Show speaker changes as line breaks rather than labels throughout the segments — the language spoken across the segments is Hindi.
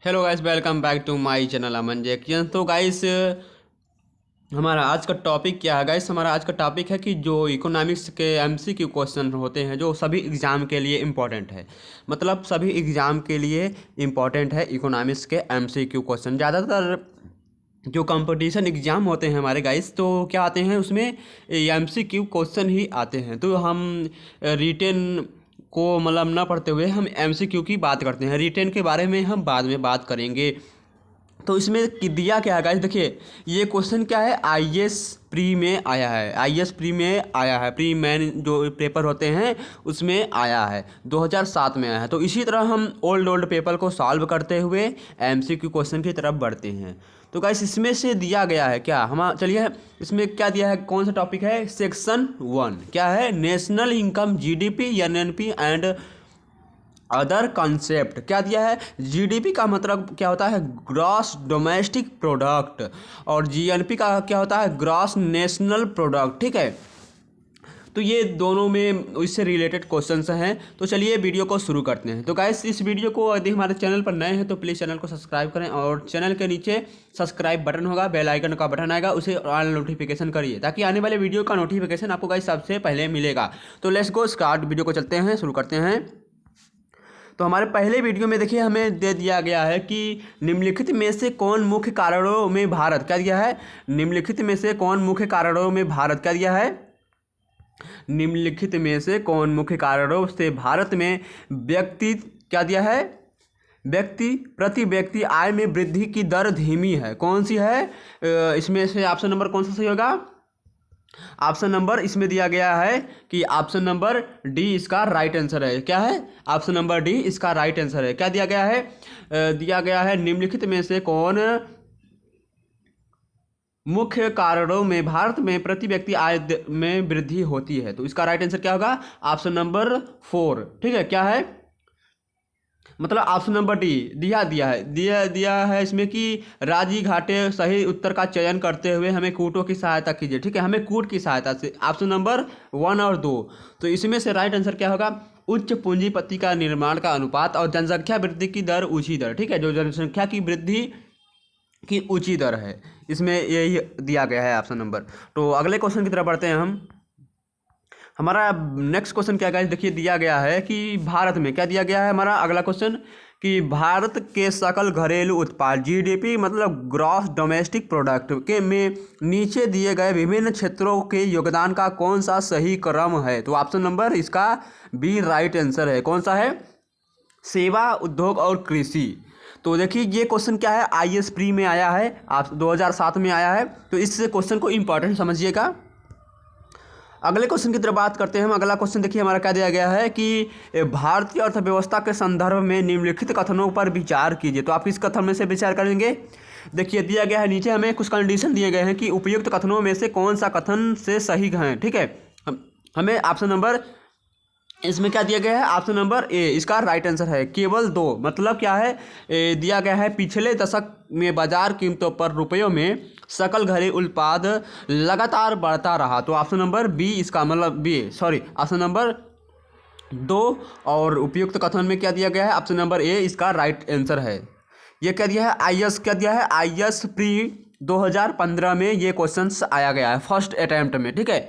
Hello guys, welcome back to my channel Aman Jakian. तो गाइस, हमारा आज का टॉपिक क्या है गाइस? हमारा आज का टॉपिक है कि जो इकोनॉमिक्स के एमसीक्यू क्वेश्चन होते हैं जो सभी एग्ज़ाम के लिए इम्पोर्टेंट है। मतलब सभी एग्ज़ाम के लिए इम्पोर्टेंट है इकोनॉमिक्स के एमसीक्यू क्वेश्चन। ज़्यादातर जो कंपटीशन एग्ज़ाम होते हैं हमारे गाइस, तो क्या आते हैं उसमें एमसीक्यू क्वेश्चन ही आते हैं। तो हम रिटेन को मतलब ना पढ़ते हुए हम एमसीक्यू की बात करते हैं। रिटेन के बारे में हम बाद में बात करेंगे। तो इसमें दिया क्या है गाइस, देखिए ये क्वेश्चन क्या है, आईएएस प्री में आया है। आईएएस प्री में आया है, प्री मेन जो पेपर होते हैं उसमें आया है, 2007 में आया है। तो इसी तरह हम ओल्ड पेपर को सॉल्व करते हुए एमसीक्यू क्वेश्चन की तरफ बढ़ते हैं। तो गाइस इसमें से दिया गया है क्या, हम चलिए इसमें क्या दिया है, कौन सा टॉपिक है, सेक्शन 1 क्या है, national income, GDP, NNP and other concept. क्या दिया है, जीडीपी का मतलब क्या होता है, ग्रॉस डोमेस्टिक प्रोडक्ट, और जीएनपी का क्या होता है, ग्रॉस नेशनल प्रोडक्ट। ठीक है, तो ये दोनों में इससे रिलेटेड क्वेश्चंस हैं। तो चलिए वीडियो को शुरू करते हैं। तो गाइस इस वीडियो को यदि हमारे चैनल पर नए हैं तो प्लीज़ चैनल को सब्सक्राइब करें, और चैनल के नीचे सब्सक्राइब बटन होगा, बेल आइकन का बटन आएगा, उसे ऑल नोटिफिकेशन करिए ताकि आने वाले वीडियो का नोटिफिकेशन आपको गाइस सबसे पहले मिलेगा। तो लेट्स गो स्टार्ट, वीडियो को चलते हैं, शुरू करते हैं। तो हमारे पहले वीडियो में देखिए हमें दे दिया गया है कि निम्नलिखित में से कौन मुख्य कारणों में भारत, क्या दिया है, निम्नलिखित में से कौन मुख्य कारणों में भारत, क्या दिया है, निम्नलिखित में से कौन मुख्य कारणों से भारत में व्यक्ति, क्या दिया है, व्यक्ति प्रति व्यक्ति आय में वृद्धि की दर धीमी है, कौन सी है? इसमें से ऑप्शन नंबर कौन सा सही होगा? ऑप्शन नंबर इसमें दिया गया है कि ऑप्शन नंबर डी इसका राइट आंसर है। क्या है? ऑप्शन नंबर डी इसका राइट आंसर है। क्या दिया गया है? दिया गया है निम्नलिखित में से कौन मुख्य कारणों में भारत में प्रति व्यक्ति आय में वृद्धि होती है। तो इसका राइट आंसर क्या होगा? Option number 4। ठीक है, क्या है, मतलब ऑप्शन नंबर डी दिया है इसमें कि राजी घाटे सही उत्तर का चयन करते हुए हमें कूटों की सहायता कीजिए। ठीक है, हमें कूट की सहायता से, ऑप्शन नंबर 1 और 2। तो इसमें से राइट आंसर क्या होगा? उच्च पूंजीपति का निर्माण का अनुपात और जनसंख्या वृद्धि की दर ऊंची दर। ठीक है, जो जनसंख्या की वृद्धि की ऊंची दर है, इसमें यही दिया गया है ऑप्शन नंबर। तो अगले क्वेश्चन की तरफ बढ़ते हैं हम। हमारा नेक्स्ट क्वेश्चन क्या गाइस, देखिए दिया गया है कि भारत में, क्या दिया गया है हमारा अगला क्वेश्चन, कि भारत के सकल घरेलू उत्पाद जीडीपी मतलब ग्रॉस डोमेस्टिक प्रोडक्ट के में नीचे दिए गए विभिन्न क्षेत्रों के योगदान का कौन सा सही क्रम है? तो ऑप्शन नंबर इसका बी राइट आंसर है। कौन सा है? सेवा, उद्योग और कृषि। तो देखिए ये क्वेश्चन क्या है, आईएएस प्री में आया है, आप 2007 में आया है। तो इस क्वेश्चन को इंपॉर्टेंट समझिएगा। अगले क्वेश्चन की तरफ बात करते हैं हम। अगला क्वेश्चन देखिए हमारा क्या दिया गया है कि भारतीय अर्थव्यवस्था के संदर्भ में निम्नलिखित कथनों पर विचार कीजिए। तो आप किस कथन में से विचार करेंगे? देखिए दिया गया है, नीचे हमें कुछ कंडीशन दिए गए हैं कि उपयुक्त कथनों में से कौन सा कथन से सही है। ठीक है, हमें ऑप्शन नंबर, इसमें क्या दिया गया है, ऑप्शन नंबर ए इसका राइट आंसर है। केवल 2 मतलब क्या है, दिया गया है पिछले दशक में बाजार कीमतों पर रुपयों में सकल घरेलू उत्पाद लगातार बढ़ता रहा। तो ऑप्शन नंबर बी इसका मतलब ऑप्शन नंबर 2। और उपयुक्त कथन में क्या दिया गया है, ऑप्शन नंबर ए इसका राइट आंसर है। ये क्या दिया है, आईएएस, क्या दिया है, आईएएस प्री 2015 में ये क्वेश्चंस आया गया है फर्स्ट अटैम्प्ट में। ठीक है,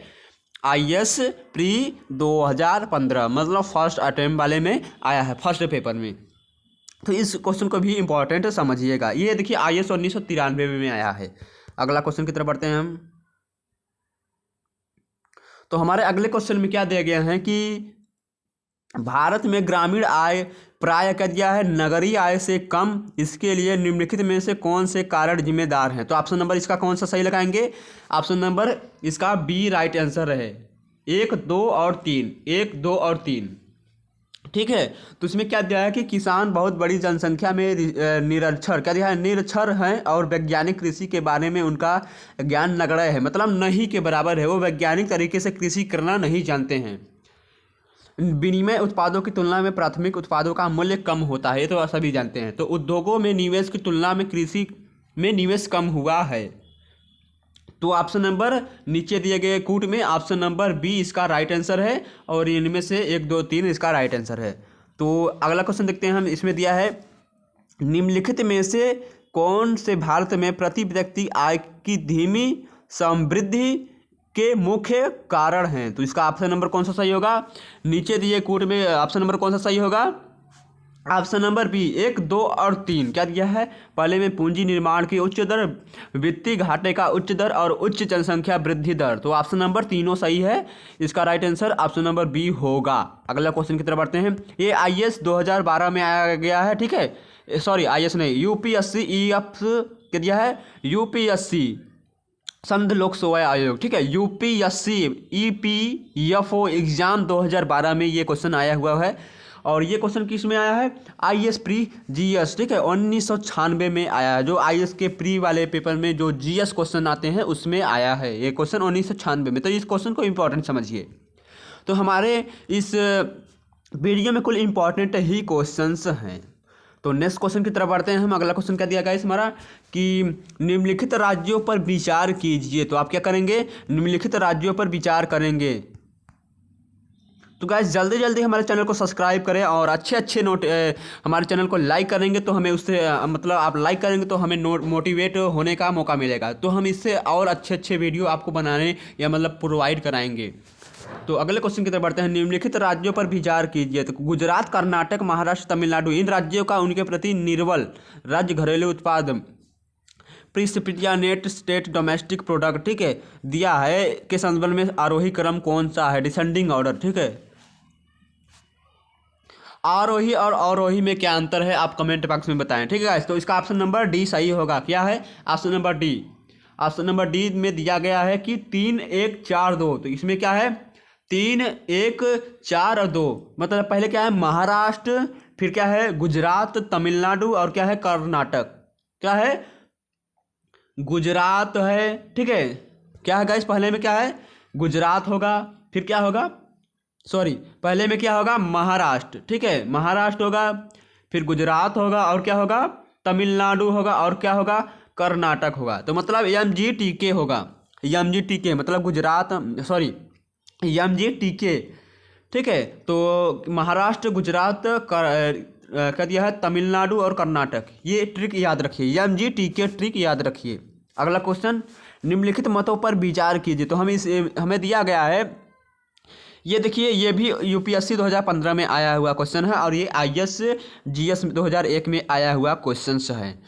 आईएएस प्री 2015 मतलब फर्स्ट अटैम्प्ट वाले में आया है, फर्स्ट पेपर में। तो इस क्वेश्चन को भी इंपॉर्टेंट समझिएगा। ये देखिए आईएएस 1993 में आया है। अगला क्वेश्चन की तरफ बढ़ते हैं हम। तो हमारे अगले क्वेश्चन में क्या दिया गया है कि भारत में ग्रामीण आय प्राय क्या दिया है, नगरीय आय से कम, इसके लिए निम्नलिखित में से कौन से कारण जिम्मेदार हैं? तो ऑप्शन नंबर इसका कौन सा सही लगाएंगे? ऑप्शन नंबर इसका बी राइट आंसर है। 1, 2 और 3, 1, 2 और 3। ठीक है, तो इसमें क्या दिया है कि किसान बहुत बड़ी जनसंख्या में निरक्षर, क्या दिया है, निरक्षर हैं, और वैज्ञानिक कृषि के बारे में उनका ज्ञान नगण्य है, मतलब नहीं के बराबर है, वो वैज्ञानिक तरीके से कृषि करना नहीं जानते हैं। विनिमय उत्पादों की तुलना में प्राथमिक उत्पादों का मूल्य कम होता है, ये तो सभी जानते हैं। तो उद्योगों में निवेश की तुलना में कृषि में निवेश कम हुआ है। तो ऑप्शन नंबर नीचे दिए गए कूट में ऑप्शन नंबर बी इसका राइट आंसर है, और इनमें से 1, 2, 3 इसका राइट आंसर है। तो अगला क्वेश्चन देखते हैं हम। इसमें दिया है निम्नलिखित में से कौन से भारत में प्रति व्यक्ति आय की धीमी समृद्धि के मुख्य कारण हैं? तो इसका ऑप्शन नंबर कौन सा सही होगा? नीचे दिए कोड में ऑप्शन नंबर कौन सा सही होगा? ऑप्शन नंबर बी 1, 2 और 3 क्या दिया है? पहले में पूंजी निर्माण की उच्च दर, वित्तीय घाटे का उच्च दर और उच्च जनसंख्या वृद्धि दर। तो ऑप्शन नंबर तीनों सही है। इसका right answer option number B होगा। अगला क्वेश्चन की तरफ बढ़ते हैं। ये आईएएस 2012 में आया गया है, ठीक है, सॉरी आईएएस नहीं, यूपीएससी ईएफ क्या दिया है? यूपीएससी संघ लोक सेवा आयोग, ठीक है, यूपीएससी ईपीएफओ एग्जाम 2012 में ये क्वेश्चन आया हुआ है। और ये क्वेश्चन किस में आया है? आईएएस प्री जीएस, ठीक है, 1996 में आया है। जो आईएएस के प्री वाले पेपर में जो जीएस क्वेश्चन आते हैं उसमें आया है ये क्वेश्चन 1996 में। तो इस क्वेश्चन को इम्पोर्टेंट समझिए। तो हमारे इस वीडियो में कुल इम्पोर्टेंट ही क्वेश्चंस हैं। तो नेक्स्ट क्वेश्चन की तरफ बढ़ते हैं हम। अगला क्वेश्चन क्या दिया गया है हमारा कि निम्नलिखित राज्यों पर विचार कीजिए। तो आप क्या करेंगे? निम्नलिखित राज्यों पर विचार करेंगे। तो गाइस जल्दी जल्दी हमारे चैनल को सब्सक्राइब करें और अच्छे नोट हमारे चैनल को लाइक करेंगे तो हमें उससे मतलब आप लाइक करेंगे तो हमें मोटिवेट होने का मौका मिलेगा। तो हम इससे और अच्छे वीडियो आपको बनाने या मतलब प्रोवाइड कराएंगे। तो अगले क्वेश्चन की तरफ बढ़ते हैं। निम्नलिखित राज्यों पर विचार कीजिए। तो गुजरात, कर्नाटक, महाराष्ट्र, तमिलनाडु, इन राज्यों का उनके प्रति निर्बल राज्य घरेलू उत्पाद प्रिसिपिटिया नेट स्टेट डोमेस्टिक प्रोडक्ट, ठीक है, दिया है के संदर्भ में आरोही क्रम कौन सा है? डिसेंडिंग ऑर्डर, ठीक है। आरोही और अवरोही में क्या अंतर है आप कमेंट बॉक्स में बताएं, ठीक है। तो इसका ऑप्शन नंबर डी सही होगा। क्या है? Option number D. Option number D में दिया गया है कि 3, 1, 4, 2। तो इसमें क्या है? 3, 1, 4 और 2। मतलब पहले क्या है? महाराष्ट्र, फिर क्या है? गुजरात, तमिलनाडु और क्या है? कर्नाटक। क्या है? गुजरात है, ठीक है। क्या है गाइस? पहले में क्या है? गुजरात होगा, फिर क्या होगा? सॉरी, पहले में क्या होगा? महाराष्ट्र, ठीक है, महाराष्ट्र होगा, फिर गुजरात होगा और क्या होगा? तमिलनाडु होगा और क्या होगा? कर्नाटक होगा। तो मतलब MGTK होगा। MGTK मतलब गुजरात, सॉरी MGTK, ठीक है। तो महाराष्ट्र, गुजरात, क्या दिया है? तमिलनाडु और कर्नाटक। ये ट्रिक याद रखिए, MGTK ट्रिक याद रखिए। अगला क्वेश्चन, निम्नलिखित मतों पर विचार कीजिए। तो हमें दिया गया है, ये देखिए, ये भी यूपीएससी 2015 में आया हुआ क्वेश्चन है और ये आईएएस जीएस 2001 में आया हुआ क्वेश्चन है।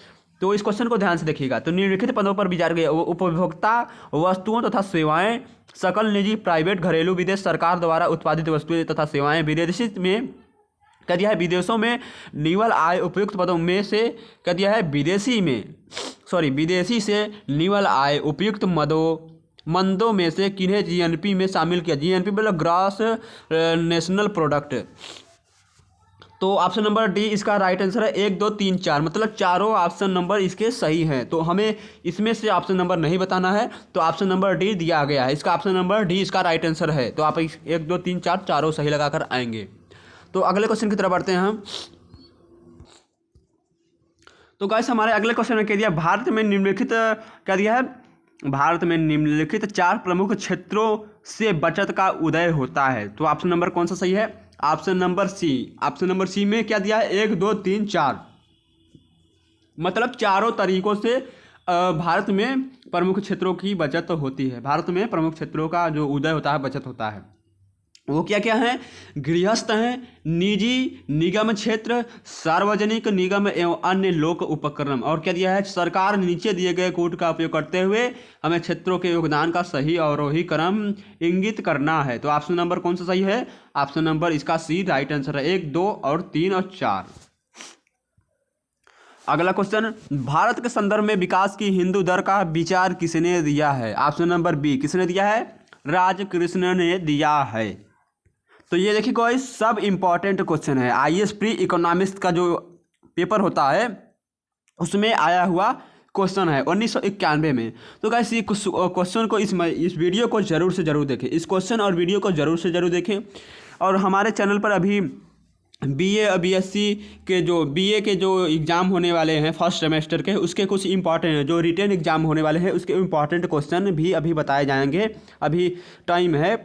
तो इस क्वेश्चन को ध्यान से देखिएगा। तो निम्नलिखित पदों पर विचार किया। उपभोक्ता वस्तुओं तथा सेवाएं, सकल निजी, प्राइवेट, घरेलू, विदेश, सरकार द्वारा उत्पादित वस्तुएं तथा सेवाएं, विदेशी में क्या दिया है? विदेशों में निवल आय उपयुक्त पदों में से क्या दिया है? विदेशी से निवल आय उपयुक्त मंदों में से किन्हें जीएनपी में शामिल किया? जीएनपी मतलब ग्रॉस नेशनल प्रोडक्ट। तो ऑप्शन नंबर डी इसका राइट आंसर है। 1, 2, 3, 4 मतलब चारों ऑप्शन नंबर इसके सही हैं। तो हमें इसमें से ऑप्शन नंबर नहीं बताना है, तो ऑप्शन नंबर डी दिया गया है। इसका ऑप्शन नंबर डी इसका राइट आंसर है। तो आप 1, 2, 3, 4 चारों सही लगाकर आएंगे। तो अगले क्वेश्चन की तरफ बढ़ते हैं हम। तो गाइस हमारे अगले क्वेश्चन में कह दिया, भारत में निम्नलिखित क्या दिया है? भारत में निम्नलिखित 4 प्रमुख क्षेत्रों से बचत का उदय होता है। तो ऑप्शन नंबर कौन सा सही है? Option number C. Option number C में क्या दिया है? 1, 2, 3, 4 मतलब चारों तरीकों से भारत में प्रमुख क्षेत्रों की बचत होती है। भारत में प्रमुख क्षेत्रों का जो उदय होता है, बचत होता है, वो क्या क्या है? गृहस्थ हैं, निजी निगम क्षेत्र, सार्वजनिक निगम एवं अन्य लोक उपक्रम। और क्या दिया है? सरकार नीचे दिए गए कोड का उपयोग करते हुए हमें क्षेत्रों के योगदान का सही अवरोही क्रम इंगित करना है। तो ऑप्शन नंबर कौन सा सही है? ऑप्शन नंबर इसका सी राइट आंसर है। 1, 2 और 3 और 4। अगला क्वेश्चन, भारत के संदर्भ में विकास की हिंदू दर का विचार किसने दिया है? Option number B. किसने दिया है? राजकृष्ण ने दिया है। तो ये देखिए गाइस, सब इम्पॉर्टेंट क्वेश्चन है। आईएएस प्री इकोनॉमिक्स का जो पेपर होता है उसमें आया हुआ क्वेश्चन है 1991 में। तो गाइस ये क्वेश्चन को इस वीडियो को जरूर से जरूर देखें। इस क्वेश्चन और वीडियो को जरूर से जरूर देखें। और हमारे चैनल पर अभी बीए बीएससी के जो एग्ज़ाम होने वाले हैं फर्स्ट सेमेस्टर के, उसके कुछ इंपॉर्टेंट जो रिटेन एग्ज़ाम होने वाले हैं उसके इम्पॉर्टेंट क्वेश्चन भी अभी बताए जाएंगे। अभी टाइम है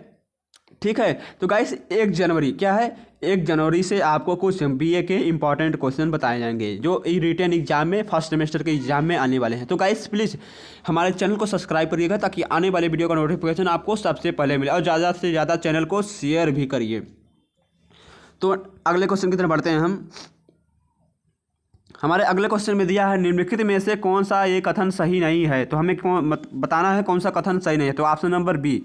ठीक है। तो गाइस 1 जनवरी क्या है, 1 जनवरी से आपको कुछ बीए के इंपॉर्टेंट क्वेश्चन बताए जाएंगे जो रिटन एग्जाम में फर्स्ट सेमेस्टर के एग्जाम में आने वाले हैं। तो गाइस प्लीज़ हमारे चैनल को सब्सक्राइब करिएगा ताकि आने वाले वीडियो का नोटिफिकेशन आपको सबसे पहले मिले, और ज़्यादा से ज़्यादा चैनल को शेयर भी करिए। तो अगले क्वेश्चन की तरफ बढ़ते हैं हम। हमारे अगले क्वेश्चन में दिया है निम्नलिखित में से कौन सा ये कथन सही नहीं है। तो हमें बताना है कौन सा कथन सही नहीं है। तो ऑप्शन नंबर बी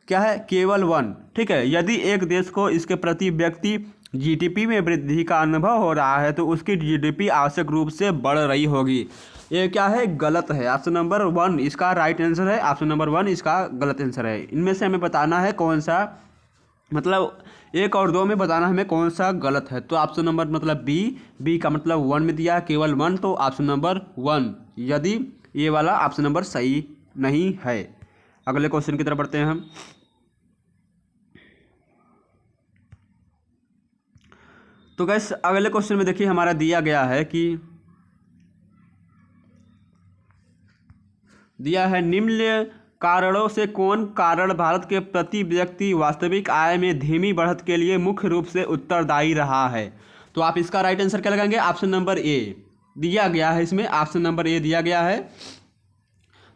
क्या है, केवल 1। ठीक है, यदि एक देश को इसके प्रति व्यक्ति जीडीपी में वृद्धि का अनुभव हो रहा है तो उसकी जीडीपी आवश्यक रूप से बढ़ रही होगी। ये क्या है, गलत है। ऑप्शन नंबर 1 इसका राइट आंसर है। ऑप्शन नंबर 1 इसका गलत आंसर है। इनमें से हमें बताना है कौन सा, मतलब 1 और 2 में बताना हमें कौन सा गलत है। तो ऑप्शन नंबर मतलब बी का मतलब 1 में दिया है केवल 1, तो ऑप्शन नंबर 1 यदि ये वाला ऑप्शन नंबर सही नहीं है। अगले क्वेश्चन की तरफ बढ़ते हैं हम। तो गैस अगले क्वेश्चन में देखिए हमारा दिया गया है कि दिया है निम्न कारणों से कौन कारण भारत के प्रति व्यक्ति वास्तविक आय में धीमी बढ़त के लिए मुख्य रूप से उत्तरदायी रहा है। तो आप इसका राइट आंसर क्या लगाएंगे, ऑप्शन नंबर ए दिया गया है, इसमें ऑप्शन नंबर ए दिया गया है।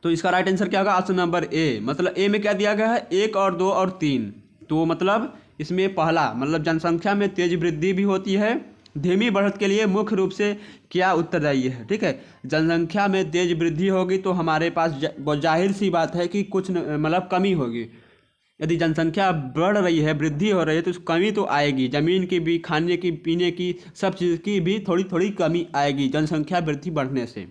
तो इसका राइट आंसर क्या होगा, ऑप्शन नंबर ए। मतलब ए में क्या दिया गया है, 1 और 2 और 3। तो मतलब इसमें पहला मतलब जनसंख्या में तेज वृद्धि भी होती है, धीमी बढ़त के लिए मुख्य रूप से क्या उत्तरदायी है। ठीक है, जनसंख्या में तेज वृद्धि होगी तो हमारे पास जाहिर सी बात है कि कुछ मतलब कमी होगी। यदि जनसंख्या बढ़ रही है, वृद्धि हो रही है, तो कमी तो आएगी। ज़मीन की भी, खाने की, पीने की, सब चीज़ की भी थोड़ी थोड़ी कमी आएगी जनसंख्या वृद्धि बढ़ने से।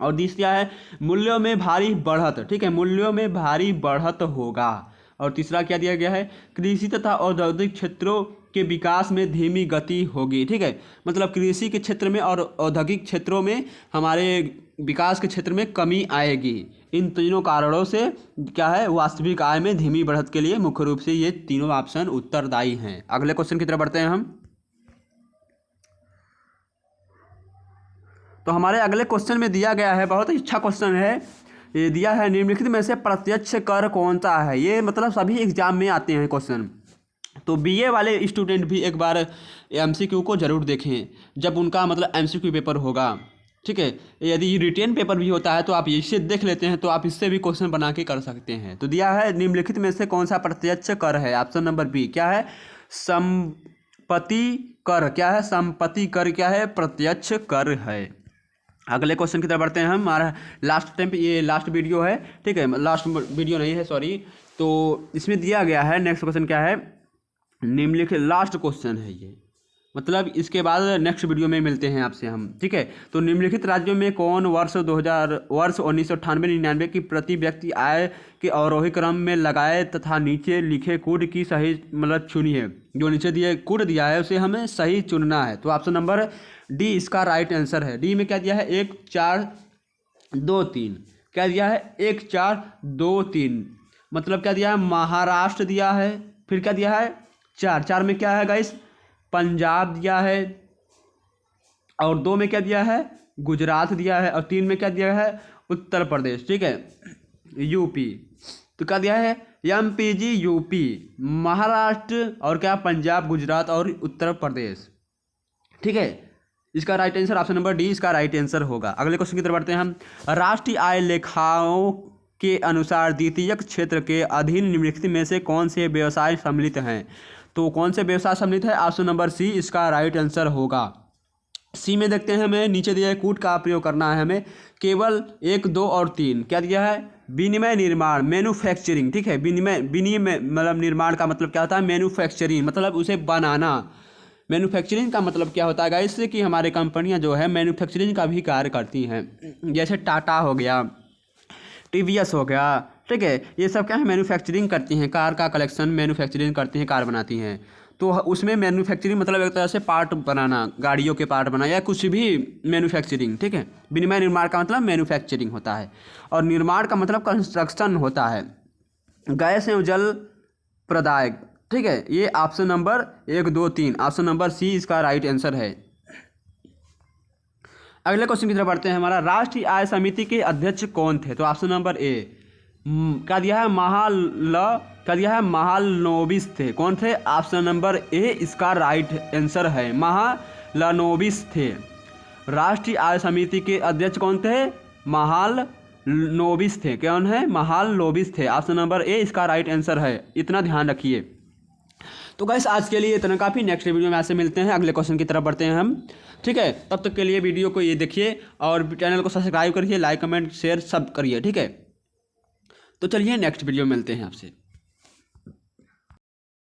और तीसरा है मूल्यों में भारी बढ़त। ठीक है, मूल्यों में भारी बढ़त होगा। और तीसरा क्या दिया गया है, कृषि तथा औद्योगिक क्षेत्रों के विकास में धीमी गति होगी। ठीक है, मतलब कृषि के क्षेत्र में और औद्योगिक क्षेत्रों में हमारे विकास के क्षेत्र में कमी आएगी। इन तीनों कारणों से क्या है, वास्तविक आय में धीमी बढ़त के लिए मुख्य रूप से ये तीनों ऑप्शन उत्तरदायी हैं। अगले क्वेश्चन की तरफ बढ़ते हैं हम। तो हमारे अगले क्वेश्चन में दिया गया है, बहुत ही अच्छा क्वेश्चन है, ये दिया है निम्नलिखित में से प्रत्यक्ष कर कौन सा है। ये मतलब सभी एग्जाम में आते हैं क्वेश्चन। तो बीए वाले स्टूडेंट भी एक बार एमसीक्यू को ज़रूर देखें जब उनका मतलब एमसीक्यू पेपर होगा। ठीक है, यदि रिटेन पेपर भी होता है तो आप इससे देख लेते हैं तो आप इससे भी क्वेश्चन बना के कर सकते हैं। तो दिया है निम्नलिखित में से कौन सा प्रत्यक्ष कर है। ऑप्शन नंबर बी क्या है, संपत्ति कर। क्या है, संपत्ति कर क्या है, प्रत्यक्ष कर है। अगले क्वेश्चन की तरफ बढ़ते हैं हम। हमारा लास्ट टाइम ये लास्ट वीडियो है। ठीक है, लास्ट वीडियो नहीं है, सॉरी। तो इसमें दिया गया है नेक्स्ट क्वेश्चन क्या है, निम्नलिखित लास्ट क्वेश्चन है ये, मतलब इसके बाद नेक्स्ट वीडियो में मिलते हैं आपसे हम। ठीक है, तो निम्नलिखित राज्यों में कौन वर्ष 1998-99 की प्रति व्यक्ति आय के अवरोही क्रम में लगाए तथा नीचे लिखे कूट की सही मतलब चुनी है। जो नीचे दिए कूट दिया है उसे हमें सही चुनना है। तो ऑप्शन नंबर डी इसका राइट आंसर है। डी में क्या दिया है, 1 4 2 3। क्या दिया है, 1 4 2 3। मतलब क्या दिया है, महाराष्ट्र दिया है। फिर क्या दिया है, 4 में क्या है गाइस, पंजाब दिया है। और 2 में क्या दिया है, गुजरात दिया है। और 3 में क्या दिया है, उत्तर प्रदेश। ठीक है, यूपी। तो क्या दिया है, एमपीजी यूपी, महाराष्ट्र और क्या, पंजाब, गुजरात और उत्तर प्रदेश। ठीक है, इसका right answer option number D इसका राइट आंसर होगा। अगले क्वेश्चन की तरफ बढ़ते हैं हम। राष्ट्रीय आय लेखाओं के अनुसार द्वितीयक क्षेत्र के अधीन निम्नलिखित में से कौन से व्यवसाय सम्मिलित हैं। तो कौन से व्यवसाय सम्मिलित है, ऑप्शन नंबर सी इसका राइट आंसर होगा। सी में देखते हैं, हमें नीचे दिया है कूट का प्रयोग करना है हमें केवल 1 2 और 3। क्या दिया है, विनिमय निर्माण, मैन्युफैक्चरिंग। ठीक है, विनिमय मतलब निर्माण का मतलब क्या होता है, मैन्युफैक्चरिंग मतलब उसे बनाना। मैन्युफैक्चरिंग का मतलब क्या होता है, इससे कि हमारे कंपनियां जो है मैन्युफैक्चरिंग का भी कार्य करती हैं। जैसे टाटा हो गया, टीवीएस हो गया। ठीक है, ये सब क्या है, मैन्युफैक्चरिंग करती हैं, कार का कलेक्शन मैन्युफैक्चरिंग करती हैं, कार बनाती हैं। तो उसमें मैन्युफैक्चरिंग मतलब एक तरह से पार्ट बनाना, गाड़ियों के पार्ट बनाना या कुछ भी मैन्युफैक्चरिंग। ठीक है, विनिमय निर्माण का मतलब मैन्युफैक्चरिंग होता है और निर्माण का मतलब कंस्ट्रक्शन होता है, गैस एवं जल प्रदायक। ठीक है, ये option number 1 2 3 option number C इसका राइट आंसर है। अगले क्वेश्चन की तरफ बढ़ते हैं। हमारा राष्ट्रीय आय समिति के अध्यक्ष कौन थे। तो ऑप्शन नंबर ए क्या दिया है, क्या दिया है, महालनोबिस थे। कौन थे, ऑप्शन नंबर ए इसका राइट आंसर है, महालनोबिस थे। राष्ट्रीय आय समिति के अध्यक्ष कौन थे, महालनोबिस थे। कौन है, महालनोबिस थे। ऑप्शन नंबर ए इसका राइट आंसर है, इतना ध्यान रखिए। तो गाइस आज के लिए इतना काफ़ी, नेक्स्ट वीडियो में ऐसे मिलते हैं, अगले क्वेश्चन की तरफ बढ़ते हैं हम, ठीक है। तब तक के लिए वीडियो को ये देखिए और चैनल को सब्सक्राइब करिए, लाइक कमेंट शेयर सब करिए, ठीक है। तो चलिए नेक्स्ट वीडियो में मिलते हैं आपसे।